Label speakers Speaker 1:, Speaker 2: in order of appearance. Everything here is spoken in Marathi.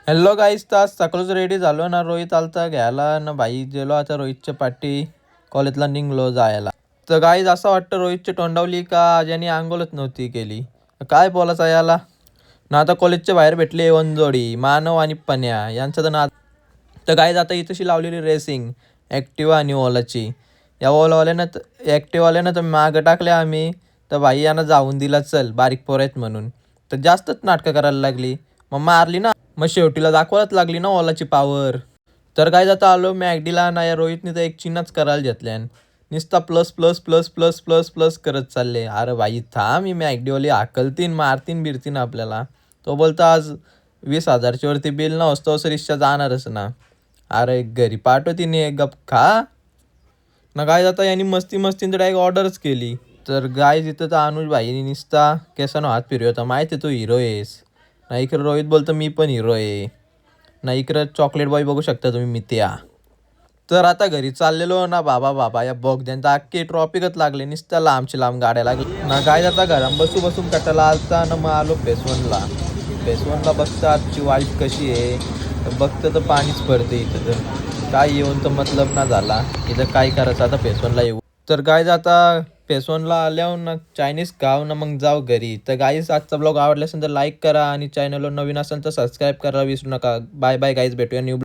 Speaker 1: हॅलो गाईस, तास सकाळच रेडी झालो ना. रोहित आलता घ्यायला ना भाई. गेलो आता रोहितच्या पाठी कॉलेजला निघलो जायला. तर गाईज असं वाटतं रोहितची तोंडावली का ज्यांनी आंघोळच नव्हती केली. काय बोलायचं याला ना. आता कॉलेजच्या बाहेर भेटले वनजोडी मानव आणि पन्या यांचं तर ना. तर गाईज आता इथंशी लावलेली रेसिंग ॲक्टिवा आणि ओलाची. या ओलावाल्यानं ॲक्टिवावाल्यानं तर मागं टाकले आम्ही. तर भाई यांना जाऊन दिला चल बारीक पोर आहेत म्हणून. तर जास्तच नाटकं करायला लागली. मग मारली ना. मग शेवटीला दाखवायलाच लागली ना ओलाची पावर. तर काय जाता आलो मॅगडीला ना. या रोहितने तर एक चिन्हच करायला घेतल्यान. नुसता plus plus plus plus plus plus करत चालले. अरे भाई थांब, मी मॅगडीवाली हाकलतीन मारतीन बिरतीन आपल्याला. तो बोलतो आज 20,000च्या वरती बिल ना असतो असं रिक्षा जाणारच ना. अरे घरी पाठवतीने गप खा ना. काय जाता यांनी मस्ती मस्तीने डायरेक्ट ऑर्डरच केली. तर गाय तिथं तर अनुज भाईनी निसता केसानं हात फिरवता. माहिती तू हिरो आहेस ना. इकडं रोहित बोलतो मी पण हिरो आहे ना. इकडं चॉकलेट बॉय बघू शकता तुम्ही मित्या. तर आता घरी चाललेलो ना. बाबा बाबा या बोगद्यांचा अख्खे ट्रॉपिकच लागले. नुसत्या लांबची लांब गाड्या लागल्या ना. काय जाता घरात बसू बसून कटाला आलता ना. मग आलो पेसवनला. पेसवनला बघतं आजची वाईट कशी आहे. तर बघतं तर पाणीच पडते इथं. तर काय येऊन तर मतलब ना झाला. इथं काय करायचं आता पेसवनला येऊ. तर काय जाता पेसवनला आल्यावर ना चायनीज खाऊ ना मग जाऊ घरी. तर गाईस आजचा ब्लॉग आवडला असेल तर लाईक करा आणि चॅनलवर नवीन असेल तर सबस्क्राईब करा विसरू नका. बाय बाय गाईज, भेटूया न्यू